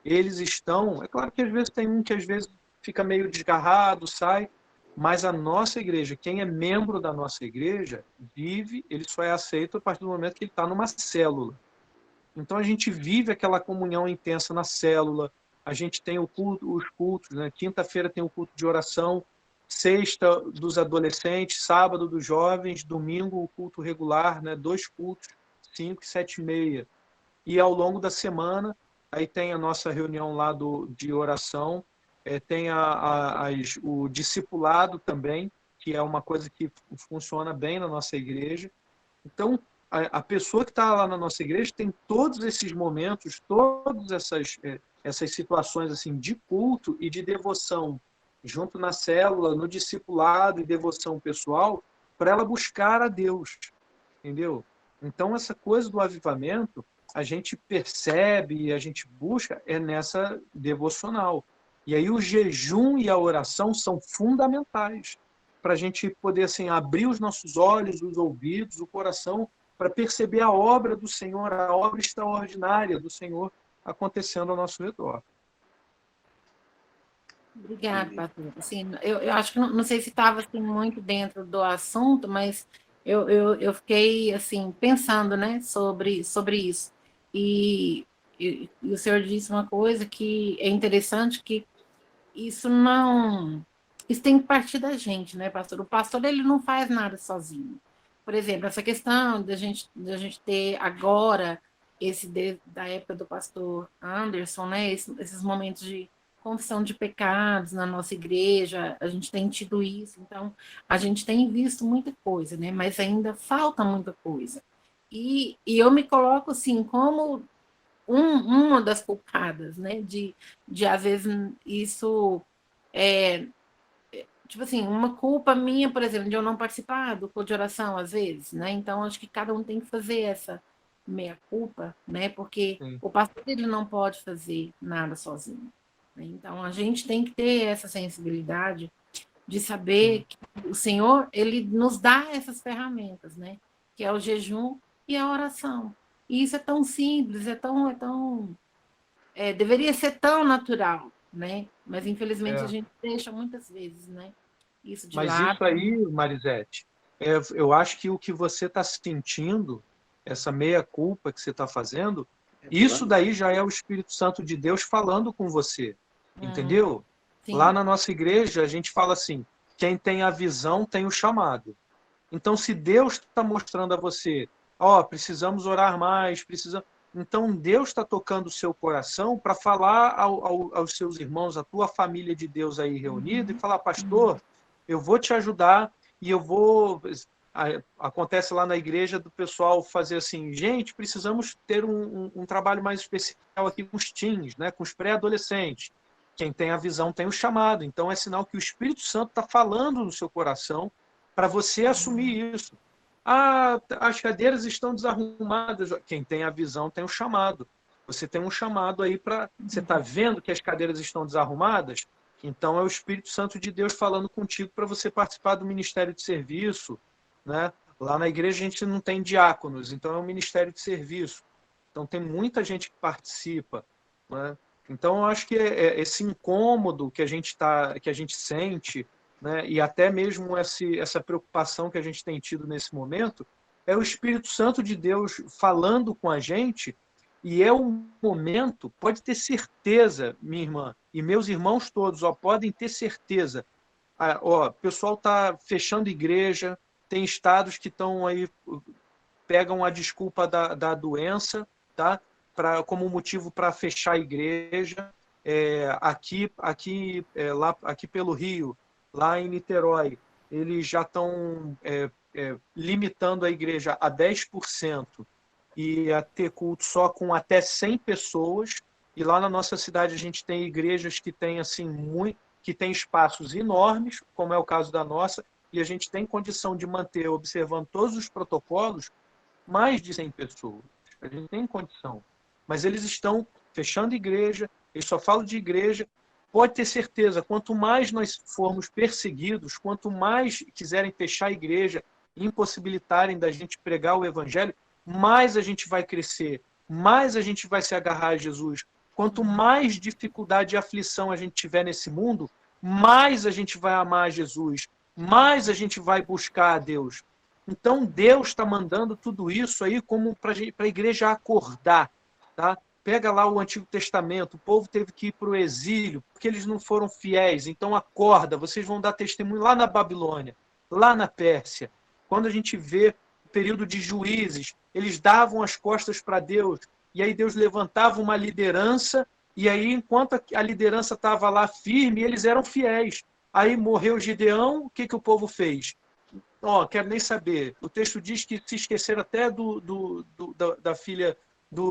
eles estão... É claro que às vezes tem um que às vezes fica meio desgarrado, sai, mas a nossa igreja, quem é membro da nossa igreja, vive, ele só é aceito a partir do momento que ele está numa célula. Então, a gente vive aquela comunhão intensa na célula, a gente tem os cultos, né? Quinta-feira tem o culto de oração, sexta dos adolescentes, sábado dos jovens, domingo o culto regular, né? 2 cultos, 5 e 7h30. E ao longo da semana, aí tem a nossa reunião lá de oração, tem o discipulado também, que é uma coisa que funciona bem na nossa igreja. Então, a pessoa que está lá na nossa igreja tem todos esses momentos, todas essas situações assim, de culto e de devoção, junto na célula, no discipulado e devoção pessoal, para ela buscar a Deus, entendeu? Então, essa coisa do avivamento, a gente percebe e a gente busca nessa devocional. E aí o jejum e a oração são fundamentais para a gente poder assim, abrir os nossos olhos, os ouvidos, o coração, para perceber a obra do Senhor, a obra extraordinária do Senhor acontecendo ao nosso redor. Obrigada, pastor. Assim, eu acho que não sei se estava assim, muito dentro do assunto, mas eu fiquei assim pensando, né, sobre isso. E o senhor disse uma coisa que é interessante, que isso tem que partir da gente, né, pastor? O pastor ele não faz nada sozinho. Por exemplo, essa questão da gente ter agora da época do pastor Anderson, né, esses momentos de confissão de pecados na nossa igreja, a gente tem tido isso, então a gente tem visto muita coisa, né? Mas ainda falta muita coisa. E eu me coloco assim como uma das culpadas, né? De às vezes isso tipo assim, uma culpa minha, por exemplo, de eu não participar do culto de oração às vezes, né? Então acho que cada um tem que fazer essa meia culpa, né? Porque o pastor ele não pode fazer nada sozinho. Então, a gente tem que ter essa sensibilidade de saber que o Senhor, ele nos dá essas ferramentas, né? Que é o jejum e a oração. E isso é tão simples, deveria ser tão natural, né? Mas, infelizmente, a gente deixa muitas vezes, né? Isso de lado. Mas isso aí, Marisete, eu acho que o que você está sentindo, essa meia-culpa que você está fazendo, isso daí já é o Espírito Santo de Deus falando com você. Entendeu? Sim. Lá na nossa igreja, a gente fala assim, quem tem a visão tem o chamado. Então, se Deus está mostrando a você, precisamos orar mais, então Deus está tocando o seu coração para falar aos seus irmãos, à tua família de Deus aí reunida, e falar, pastor, eu vou te ajudar e eu vou... Acontece lá na igreja do pessoal fazer assim, gente, precisamos ter um trabalho mais especial aqui com os teens, né, com os pré-adolescentes. Quem tem a visão tem o chamado. Então, é sinal que o Espírito Santo está falando no seu coração para você assumir isso. As cadeiras estão desarrumadas. Quem tem a visão tem o chamado. Você tem um chamado aí para... Você está vendo que as cadeiras estão desarrumadas? Então, é o Espírito Santo de Deus falando contigo para você participar do ministério de serviço. Né? Lá na igreja a gente não tem diáconos, então é um ministério de serviço. Então, tem muita gente que participa. Né? Então, eu acho que esse incômodo que a gente sente, né, e até mesmo essa preocupação que a gente tem tido nesse momento, é o Espírito Santo de Deus falando com a gente E é um momento, pode ter certeza, minha irmã, e meus irmãos todos, podem ter certeza. O pessoal está fechando igreja, tem estados que estão aí, pegam a desculpa da doença, tá? Como motivo para fechar a igreja. Aqui pelo Rio, lá em Niterói, eles já estão limitando a igreja a 10% e a ter culto só com até 100 pessoas. E lá na nossa cidade a gente tem igrejas que têm assim, que têm espaços enormes, como é o caso da nossa, e a gente tem condição de manter, observando todos os protocolos, mais de 100 pessoas. A gente tem condição. Mas eles estão fechando igreja, eles só falam de igreja. Pode ter certeza, quanto mais nós formos perseguidos, quanto mais quiserem fechar a igreja, impossibilitarem da gente pregar o evangelho, mais a gente vai crescer, mais a gente vai se agarrar a Jesus. Quanto mais dificuldade e aflição a gente tiver nesse mundo, mais a gente vai amar a Jesus, mais a gente vai buscar a Deus. Então, Deus está mandando tudo isso aí como para a igreja acordar. Tá? Pega lá o Antigo Testamento, o povo teve que ir para o exílio, porque eles não foram fiéis. Então, acorda, vocês vão dar testemunho lá na Babilônia, lá na Pérsia. Quando a gente vê o período de Juízes, eles davam as costas para Deus, e aí Deus levantava uma liderança, e aí, enquanto a liderança estava lá firme, eles eram fiéis. Aí morreu Gideão, o que o povo fez? Quero nem saber. O texto diz que se esqueceram até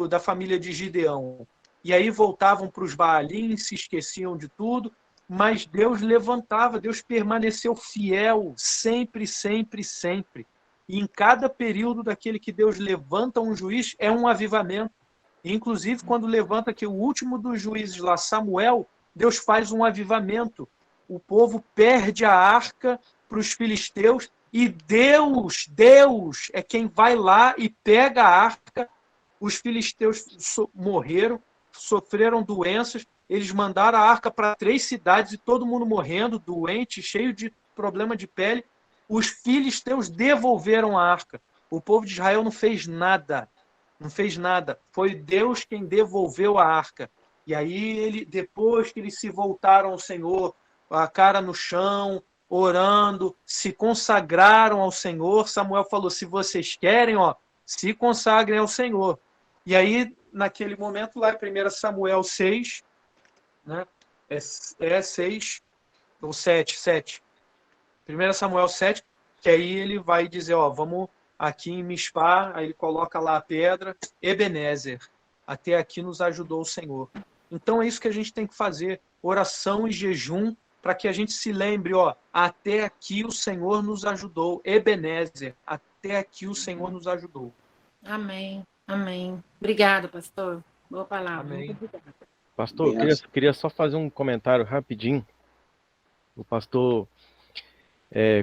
da família de Gideão. E aí voltavam para os Baalins, se esqueciam de tudo, mas Deus levantava, Deus permaneceu fiel, sempre, sempre, sempre. E em cada período daquele que Deus levanta um juiz, é um avivamento. Inclusive, quando levanta aqui o último dos juízes lá, Samuel, Deus faz um avivamento. O povo perde a arca para os filisteus e Deus é quem vai lá e pega a arca. Os filisteus morreram, sofreram doenças, eles mandaram a arca para 3 cidades e todo mundo morrendo, doente, cheio de problema de pele. Os filisteus devolveram a arca. O povo de Israel não fez nada. Não fez nada. Foi Deus quem devolveu a arca. E aí, depois que eles se voltaram ao Senhor, a cara no chão, orando, se consagraram ao Senhor, Samuel falou, se vocês querem, se consagrem ao Senhor. E aí, naquele momento, lá em 1 Samuel 6, né? 6 ou 7. 1 Samuel 7, que aí ele vai dizer, vamos aqui em Mispá, aí ele coloca lá a pedra, Ebenezer, até aqui nos ajudou o Senhor. Então é isso que a gente tem que fazer, oração e jejum, para que a gente se lembre, até aqui o Senhor nos ajudou, Ebenezer, até aqui o Senhor nos ajudou. Amém, amém. Obrigado, pastor. Boa palavra. Amém. Pastor, queria só fazer um comentário rapidinho. O pastor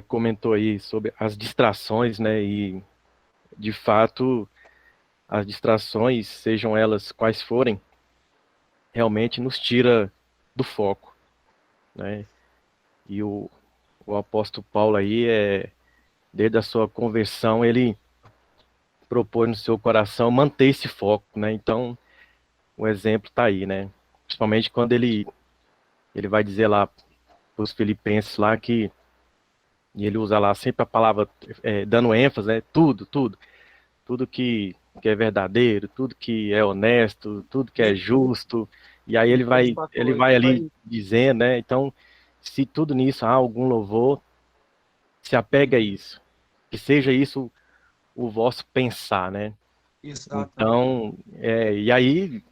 comentou aí sobre as distrações, né? E, de fato, as distrações, sejam elas quais forem, realmente nos tira do foco, né? E o apóstolo Paulo aí, desde a sua conversão, ele propôs no seu coração manter esse foco, né? Então, o exemplo está aí, né? Principalmente quando ele vai dizer lá para os filipenses lá que, e ele usa lá sempre a palavra, dando ênfase, né? Tudo que é verdadeiro, tudo que é honesto, tudo que é justo, e aí ele vai ali dizendo, né? Então, se tudo nisso há algum louvor, se apega a isso, que seja isso o vosso pensar, né? Exatamente. Então, e aí,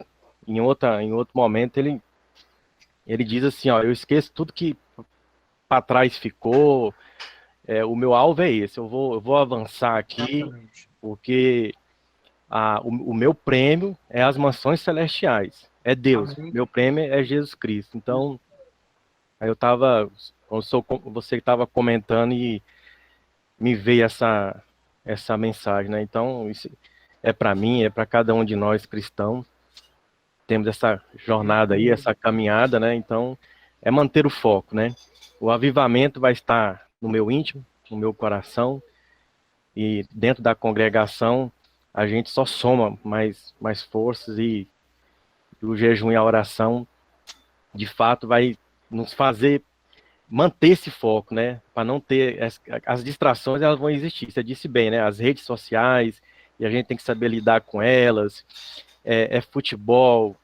em outro momento, ele diz assim, eu esqueço tudo que para trás ficou, o meu alvo é esse, eu vou avançar aqui, Exatamente. porque o meu prêmio é as mansões celestiais, é Deus, Amém. meu prêmio é Jesus Cristo. Então, aí eu estava, você estava comentando e me veio essa mensagem, né? Então, isso é para mim, é para cada um de nós cristãos, temos essa jornada aí, essa caminhada, né? Então, é manter o foco, né? O avivamento vai estar no meu íntimo, no meu coração, e dentro da congregação, a gente só soma mais forças e o jejum e a oração, de fato, vai nos fazer manter esse foco, né? Para não ter as distrações, elas vão existir. Você disse bem, né? As redes sociais, e a gente tem que saber lidar com elas. É futebol,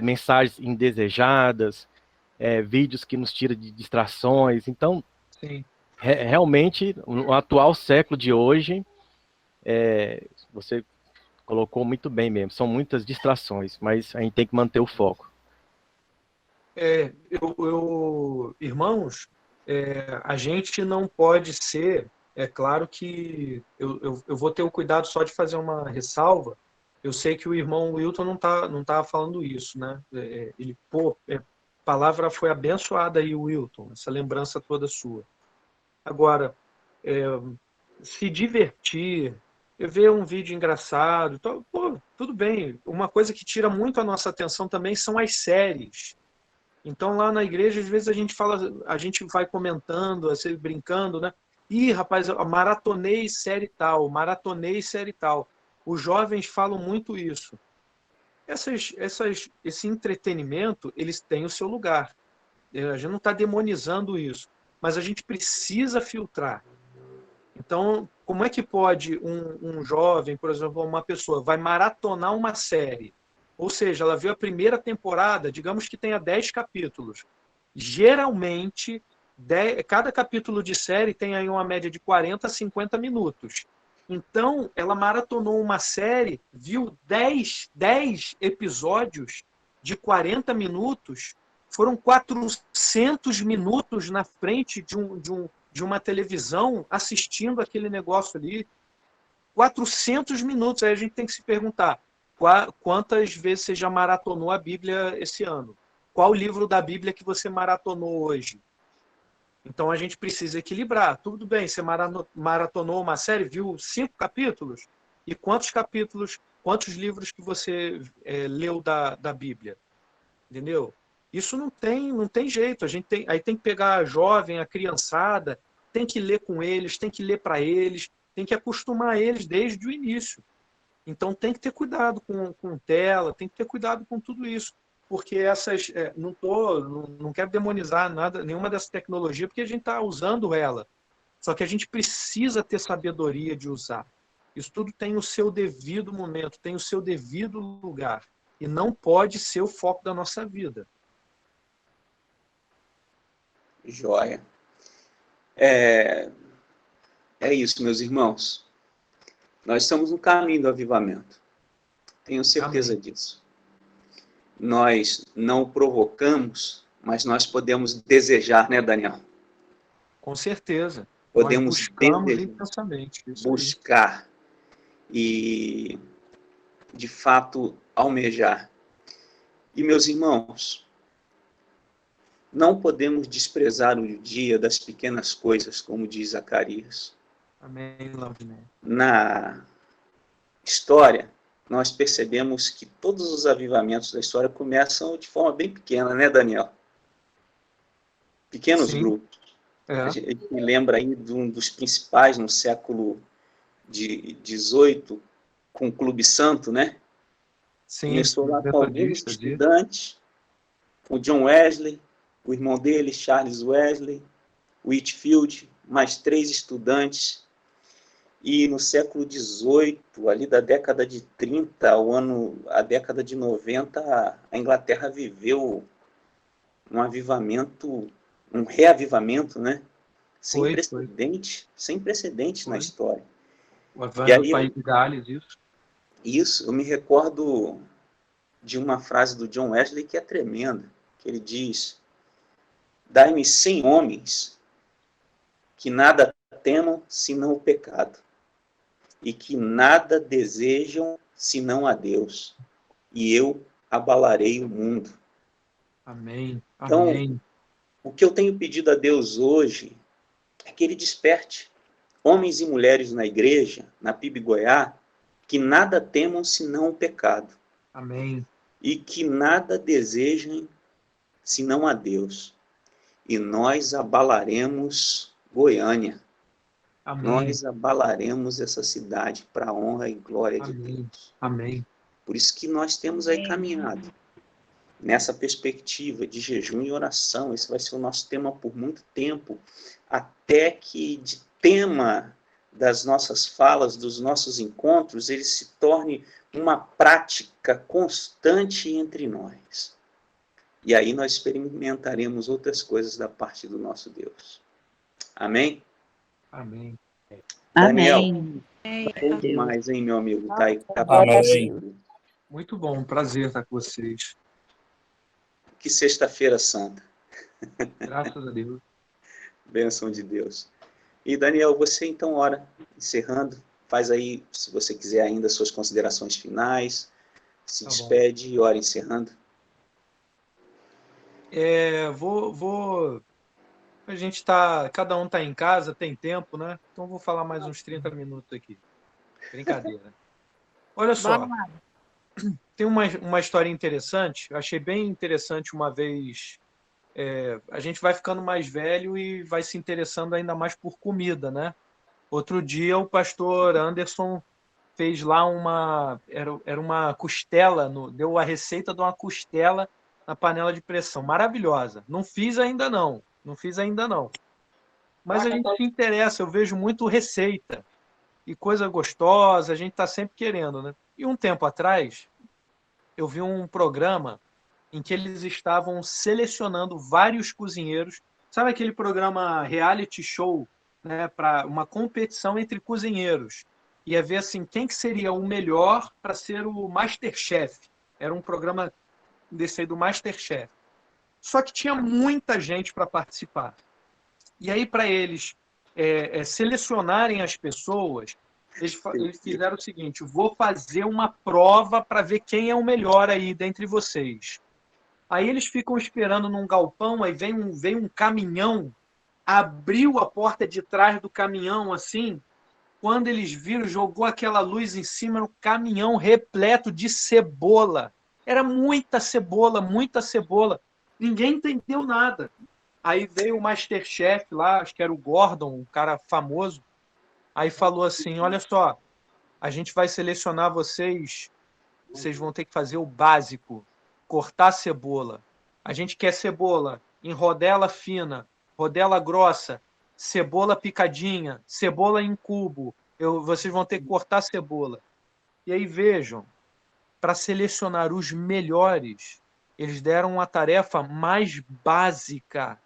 mensagens indesejadas, vídeos que nos tiram de distrações. Então, Sim. Realmente, no atual século de hoje, você colocou muito bem mesmo. São muitas distrações, mas a gente tem que manter o foco. Irmãos, a gente não pode ser. É claro que eu vou ter o cuidado só de fazer uma ressalva. Eu sei que o irmão Wilton não tá falando isso, né? Palavra foi abençoada aí, Wilton, essa lembrança toda sua. Agora, se divertir, ver um vídeo engraçado, tudo bem. Uma coisa que tira muito a nossa atenção também são as séries. Então, lá na igreja, às vezes a gente vai comentando, assim, brincando, né? Ih, rapaz, eu maratonei série tal, maratonei série tal. Os jovens falam muito isso. Esse entretenimento, eles têm o seu lugar. A gente não está demonizando isso, mas a gente precisa filtrar. Então, como é que pode um jovem, por exemplo, uma pessoa, vai maratonar uma série? Ou seja, ela viu a primeira temporada, digamos que tenha 10 capítulos. Geralmente, cada capítulo de série tem aí uma média de 40 a 50 minutos. Então, ela maratonou uma série, viu 10 episódios de 40 minutos, foram 400 minutos na frente de uma televisão assistindo aquele negócio ali. 400 minutos. Aí a gente tem que se perguntar, quantas vezes você já maratonou a Bíblia esse ano? Qual livro da Bíblia que você maratonou hoje? Então a gente precisa equilibrar. Tudo bem, você maratonou uma série, viu 5 capítulos? E quantos livros que você leu da Bíblia? Entendeu? Isso não tem jeito. Aí tem que pegar a jovem, a criançada, tem que ler com eles, tem que ler para eles, tem que acostumar eles desde o início. Então tem que ter cuidado com tela, tem que ter cuidado com tudo isso, porque não quero demonizar nenhuma dessa tecnologia, porque a gente está usando ela. Só que a gente precisa ter sabedoria de usar. Isso tudo tem o seu devido momento, tem o seu devido lugar. E não pode ser o foco da nossa vida. Joia. É isso, meus irmãos. Nós estamos no caminho do avivamento. Tenho certeza disso. Nós não o provocamos, mas nós podemos desejar, né, Daniel? Com certeza. Podemos nós buscamos intensamente. Buscar e, de fato, almejar. E, meus irmãos, não podemos desprezar o dia das pequenas coisas, como diz Zacarias. Amém, Laviné. Na história, nós percebemos que todos os avivamentos da história começam de forma bem pequena, né, Daniel? Pequenos grupos. A gente lembra aí de um dos principais no século XVIII, com o Clube Santo, né? Sim, começou lá com alguns estudantes, com o John Wesley, o irmão dele, Charles Wesley, Whitefield, mais 3 estudantes. E no século XVIII, ali da década de 30 a década de 90, a Inglaterra viveu um avivamento, um reavivamento, né? Sem precedente na história. O avanço do país de Gales, isso. Isso, eu me recordo de uma frase do John Wesley que é tremenda, que ele diz: dai-me 100 homens que nada temam senão o pecado, e que nada desejam senão a Deus, e eu abalarei o mundo. Amém. Então, Amém. o que eu tenho pedido a Deus hoje é que Ele desperte homens e mulheres na igreja, na PIB Goiás, que nada temam senão o pecado. Amém. E que nada desejem senão a Deus. E nós abalaremos Goiânia. Amém. Nós abalaremos essa cidade para a honra e glória de Amém. Deus. Amém. Por isso que nós temos aí caminhado nessa perspectiva de jejum e oração. Esse vai ser o nosso tema por muito tempo, até que de tema das nossas falas, dos nossos encontros, ele se torne uma prática constante entre nós. E aí nós experimentaremos outras coisas da parte do nosso Deus. Amém? Amém. Daniel, Amém. Glória a Deus. mais, hein, meu amigo? Tá Amém. Muito bom, prazer estar com vocês. Que sexta-feira santa. Graças a Deus. Bênção de Deus. E Daniel, você então ora, encerrando, faz aí, se você quiser ainda, suas considerações finais, se Tá bom. despede e ora encerrando. A gente tá, cada um tá em casa, tem tempo, né? Então vou falar mais uns 30 minutos aqui. Brincadeira. Olha só, Bora lá. tem uma história interessante, eu achei bem interessante uma vez. A gente vai ficando mais velho e vai se interessando ainda mais por comida, né? Outro dia o pastor Anderson fez lá era uma costela, deu a receita de uma costela na panela de pressão, maravilhosa. Não fiz ainda não. Mas a gente se interessa, eu vejo muito receita e coisa gostosa, a gente está sempre querendo, né? E um tempo atrás, eu vi um programa em que eles estavam selecionando vários cozinheiros. Sabe aquele programa reality show, né, para uma competição entre cozinheiros? Ia ver assim, quem que seria o melhor para ser o MasterChef. Era um programa desse aí do MasterChef. Só que tinha muita gente para participar. E aí, para eles selecionarem as pessoas, eles fizeram o seguinte: vou fazer uma prova para ver quem é o melhor aí dentre vocês. Aí eles ficam esperando num galpão, aí vem um caminhão, abriu a porta de trás do caminhão assim, quando eles viram, jogou aquela luz em cima, era um caminhão repleto de cebola. Era muita cebola, muita cebola. Ninguém entendeu nada. Aí veio o MasterChef lá, acho que era o Gordon, um cara famoso, aí falou assim, olha só, a gente vai selecionar vocês vão ter que fazer o básico, cortar cebola. A gente quer cebola em rodela fina, rodela grossa, cebola picadinha, cebola em cubo. Vocês vão ter que cortar cebola. E aí vejam, para selecionar os melhores, eles deram uma tarefa mais básica,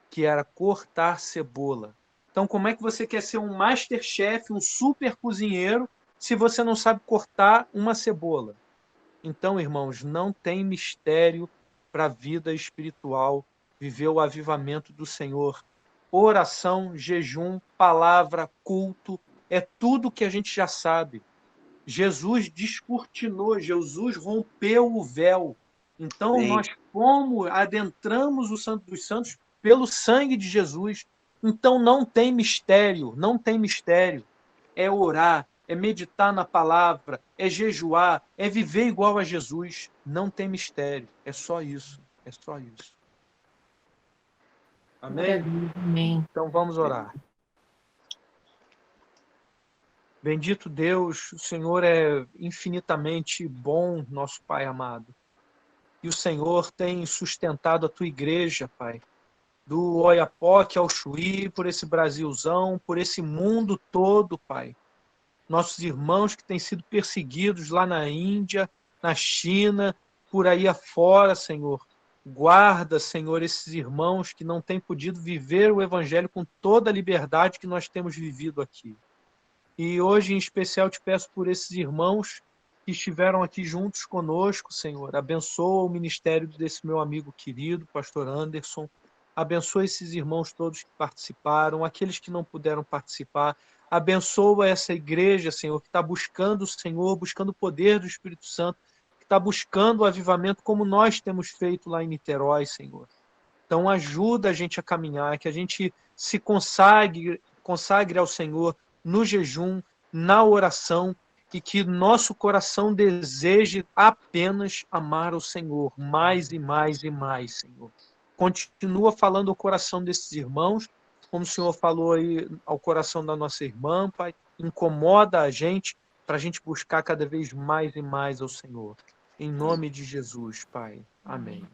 que era cortar cebola. Então, como é que você quer ser um MasterChef, um super cozinheiro, se você não sabe cortar uma cebola? Então, irmãos, não tem mistério para a vida espiritual, viver o avivamento do Senhor. Oração, jejum, palavra, culto, é tudo que a gente já sabe. Jesus descortinou, Jesus rompeu o véu. Então, Sim. nós adentramos o Santo dos Santos pelo sangue de Jesus. Então, não tem mistério. É orar, é meditar na palavra, é jejuar, é viver igual a Jesus. Não tem mistério. É só isso. Amém? Amém. Então, vamos orar. Bendito Deus, o Senhor é infinitamente bom, nosso Pai amado. E o Senhor tem sustentado a tua igreja, Pai, do Oiapoque ao Chuí, por esse Brasilzão, por esse mundo todo, Pai. Nossos irmãos que têm sido perseguidos lá na Índia, na China, por aí afora, Senhor. Guarda, Senhor, esses irmãos que não têm podido viver o Evangelho com toda a liberdade que nós temos vivido aqui. E hoje, em especial, te peço por esses irmãos que estiveram aqui juntos conosco, Senhor. Abençoa o ministério desse meu amigo querido, pastor Anderson. Abençoa esses irmãos todos que participaram, aqueles que não puderam participar. Abençoa essa igreja, Senhor, que está buscando o Senhor, buscando o poder do Espírito Santo, que está buscando o avivamento como nós temos feito lá em Niterói, Senhor. Então ajuda a gente a caminhar, que a gente se consagre ao Senhor no jejum, na oração, e que nosso coração deseje apenas amar o Senhor, mais e mais e mais, Senhor. Continua falando o coração desses irmãos como o Senhor falou aí ao coração da nossa irmã, Pai, incomoda a gente para a gente buscar cada vez mais e mais ao Senhor. Em nome de Jesus, Pai. Amém.